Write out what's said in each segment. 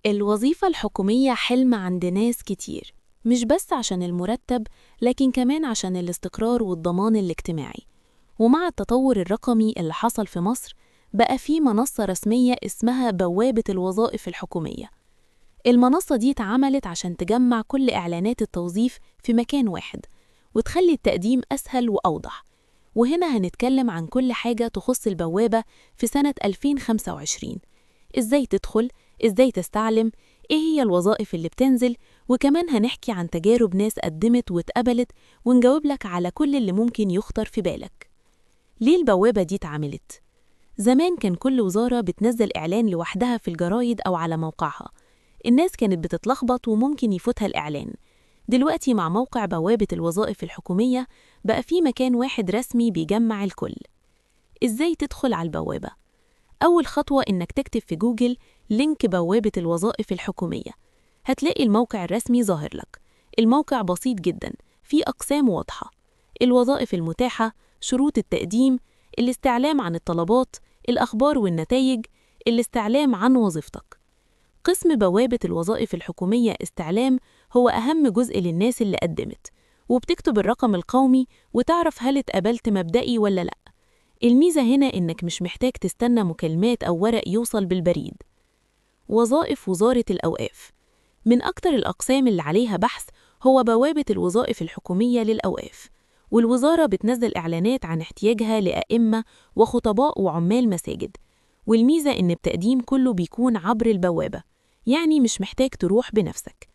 الوظيفة الحكومية حلم عند ناس كتير، مش بس عشان المرتب، لكن كمان عشان الاستقرار والضمان الاجتماعي. ومع التطور الرقمي اللي حصل في مصر، بقى في منصة رسمية اسمها بوابة الوظائف الحكومية. المنصة دي اتعملت عشان تجمع كل إعلانات التوظيف في مكان واحد، وتخلي التقديم أسهل وأوضح. وهنا هنتكلم عن كل حاجة تخص البوابة في سنة 2025. إزاي تدخل، إزاي تستعلم، إيه هي الوظائف اللي بتنزل، وكمان هنحكي عن تجارب ناس قدمت واتقبلت، ونجاوب لك على كل اللي ممكن يخطر في بالك. ليه البوابة دي اتعملت؟ زمان كان كل وزارة بتنزل إعلان لوحدها في الجرايد أو على موقعها. الناس كانت بتتلخبط وممكن يفوتها الإعلان. دلوقتي مع موقع بوابة الوظائف الحكومية بقى في مكان واحد رسمي بيجمع الكل. إزاي تدخل على البوابة؟ أول خطوة إنك تكتب في جوجل لينك بوابة الوظائف الحكومية. هتلاقي الموقع الرسمي ظاهر لك. الموقع بسيط جدا، فيه أقسام واضحة: الوظائف المتاحة، شروط التقديم، الاستعلام عن الطلبات، الأخبار والنتائج، الاستعلام عن وظيفتك. قسم بوابة الوظائف الحكومية استعلام هو أهم جزء للناس اللي قدمت، وبتكتب الرقم القومي وتعرف هل اتقبلت مبدئي ولا لأ. الميزة هنا إنك مش محتاج تستنى مكالمات أو ورق يوصل بالبريد. وظائف وزارة الأوقاف من أكتر الأقسام اللي عليها بحث هو بوابة الوظائف الحكومية للأوقاف، والوزارة بتنزل إعلانات عن احتياجها لأئمة وخطباء وعمال مساجد. والميزة إن التقديم كله بيكون عبر البوابة، يعني مش محتاج تروح بنفسك.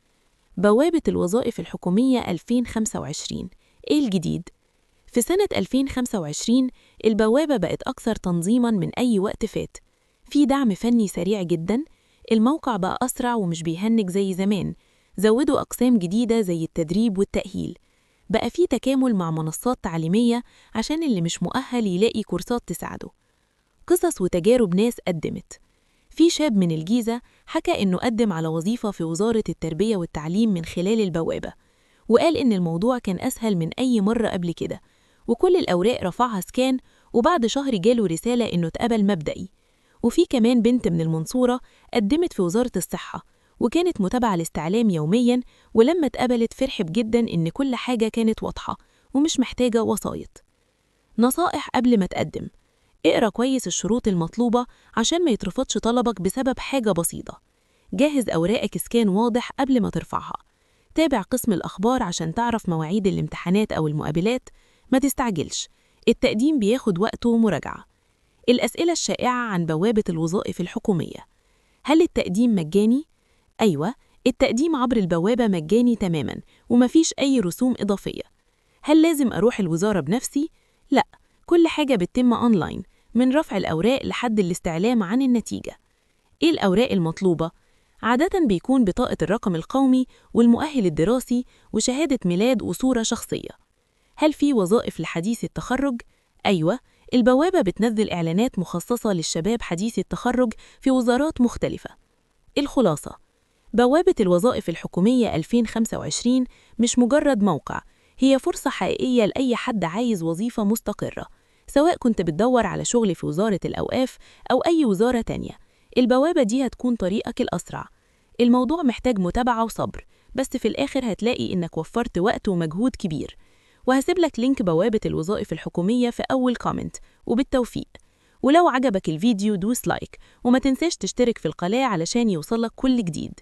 بوابة الوظائف الحكومية 2025، إيه الجديد؟ في سنة 2025 البوابة بقت أكثر تنظيماً من أي وقت فات. في دعم فني سريع جداً، الموقع بقى أسرع ومش بيهنج زي زمان. زودوا أقسام جديدة زي التدريب والتأهيل. بقى في تكامل مع منصات تعليمية عشان اللي مش مؤهل يلاقي كورسات تساعده. قصص وتجارب ناس قدمت. في شاب من الجيزة حكى إنه قدم على وظيفة في وزارة التربية والتعليم من خلال البوابة، وقال إن الموضوع كان أسهل من أي مرة قبل كده، وكل الأوراق رفعها سكان، وبعد شهر جاله رسالة إنه اتقبل مبدئي. وفي كمان بنت من المنصورة قدمت في وزارة الصحة، وكانت متابعة الاستعلام يومياً، ولما اتقبلت فرحت جداً إن كل حاجة كانت واضحة ومش محتاجة وسايط. نصائح قبل ما تقدم: اقرأ كويس الشروط المطلوبة عشان ما يترفضش طلبك بسبب حاجة بسيطة. جهز أوراقك سكان واضح قبل ما ترفعها. تابع قسم الأخبار عشان تعرف مواعيد الامتحانات أو المقابلات. ما تستعجلش، التقديم بياخد وقته ومراجعة. الأسئلة الشائعة عن بوابة الوظائف الحكومية: هل التقديم مجاني؟ أيوة، التقديم عبر البوابة مجاني تماماً ومفيش أي رسوم إضافية. هل لازم أروح الوزارة بنفسي؟ لا، كل حاجة بتتم أونلاين، من رفع الأوراق لحد الاستعلام عن النتيجة. إيه الأوراق المطلوبة؟ عادة بيكون بطاقة الرقم القومي والمؤهل الدراسي وشهادة ميلاد وصورة شخصية. هل في وظائف لحديث التخرج؟ أيوة، البوابة بتنزل إعلانات مخصصة للشباب حديث التخرج في وزارات مختلفة. الخلاصة: بوابة الوظائف الحكومية 2025 مش مجرد موقع، هي فرصة حقيقية لأي حد عايز وظيفة مستقرة، سواء كنت بتدور على شغل في وزارة الأوقاف أو أي وزارة تانية. البوابة دي هتكون طريقك الأسرع. الموضوع محتاج متابعة وصبر، بس في الآخر هتلاقي إنك وفرت وقت ومجهود كبير. وهسيب لك لينك بوابة الوظائف الحكومية في أول كومنت. وبالتوفيق. ولو عجبك الفيديو دوس لايك، وما تنساش تشترك في القناة علشان يوصلك كل جديد.